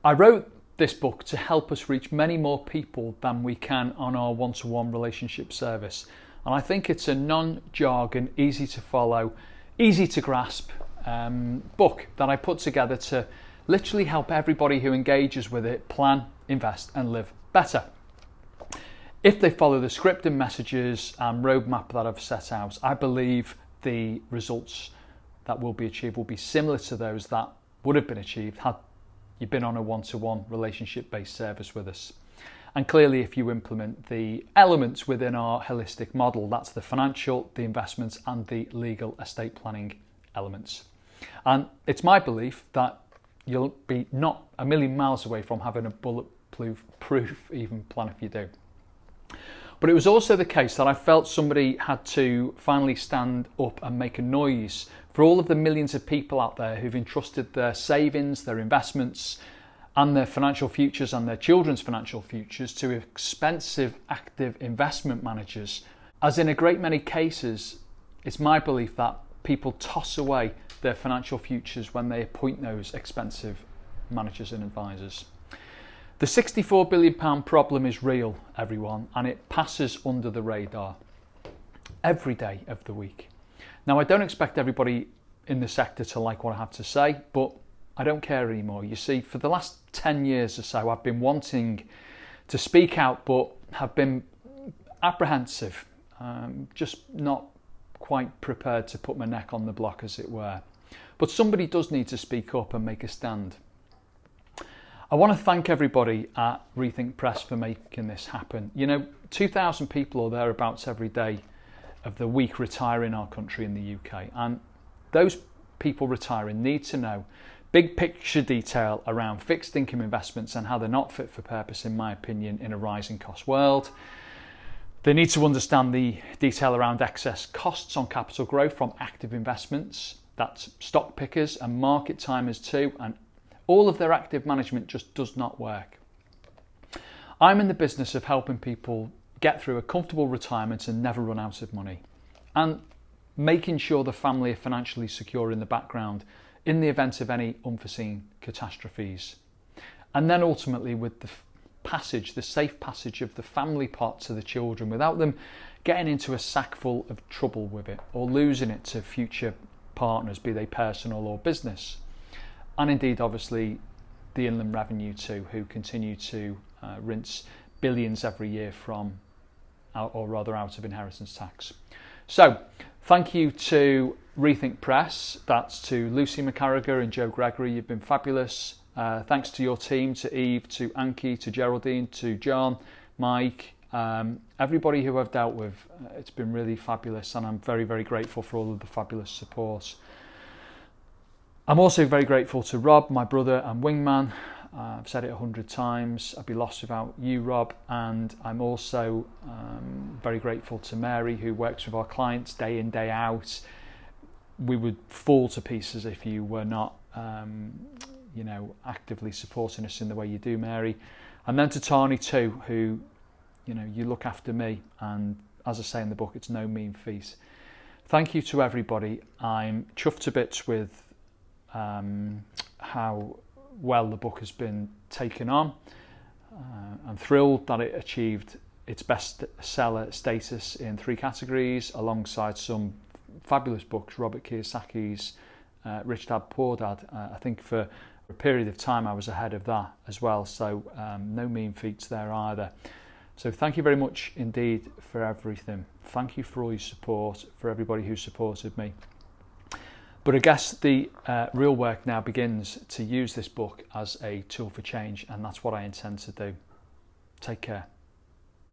I wrote this book to help us reach many more people than we can on our one-to-one relationship service. And I think it's a non-jargon, easy to follow, easy to grasp book that I put together to literally help everybody who engages with it plan, invest and live better. If they follow the script and messages and roadmap that I've set out, I believe the results that will be achieved will be similar to those that would have been achieved had you been on a one-to-one relationship-based service with us. And clearly, if you implement the elements within our holistic model, that's the financial, the investments and the legal estate planning elements. And it's my belief that you'll be not a million miles away from having a bulletproof even plan if you do. But it was also the case that I felt somebody had to finally stand up and make a noise for all of the millions of people out there who've entrusted their savings, their investments and their financial futures and their children's financial futures to expensive active investment managers. As in a great many cases, it's my belief that people toss away their financial futures when they appoint those expensive managers and advisors. The £64 billion problem is real, everyone, and it passes under the radar every day of the week. Now, I don't expect everybody in the sector to like what I have to say, but I don't care anymore. You see, for the last 10 years or so, I've been wanting to speak out, but have been apprehensive, just not quite prepared to put my neck on the block, as it were. But somebody does need to speak up and make a stand. I want to thank everybody at Rethink Press for making this happen. 2,000 people or thereabouts every day of the week retire in our country in the UK. And those people retiring need to know big picture detail around fixed income investments and how they're not fit for purpose, in my opinion, in a rising cost world. They need to understand the detail around excess costs on capital growth from active investments. That's stock pickers and market timers too. And all of their active management just does not work. I'm in the business of helping people get through a comfortable retirement and never run out of money, and making sure the family are financially secure in the background in the event of any unforeseen catastrophes. And then ultimately with the safe passage of the family pot to the children without them getting into a sack full of trouble with it or losing it to future partners, be they personal or business. And indeed, obviously, the Inland Revenue too, who continue to rinse billions every year from, out of inheritance tax. So, thank you to Rethink Press. That's to Lucy McCarriger and Joe Gregory. You've been fabulous. Thanks to your team, to Eve, to Anki, to Geraldine, to John, Mike, everybody who I've dealt with. It's been really fabulous, and I'm very, very grateful for all of the fabulous support. I'm also very grateful to Rob, my brother and wingman. I've said it 100 times. I'd be lost without you, Rob. And I'm also very grateful to Mary, who works with our clients day in, day out. We would fall to pieces if you were not, actively supporting us in the way you do, Mary. And then to Tahnee too, who, you look after me. And as I say in the book, it's no mean feat. Thank you to everybody. I'm chuffed to bits with how well the book has been taken on. I'm thrilled that it achieved its bestseller status in 3 categories alongside some fabulous books, Robert Kiyosaki's Rich Dad Poor Dad. I think for a period of time I was ahead of that as well, so no mean feats there either. So thank you very much indeed for everything. Thank you for all your support, for everybody who supported me. But I guess the real work now begins to use this book as a tool for change, and that's what I intend to do. Take care.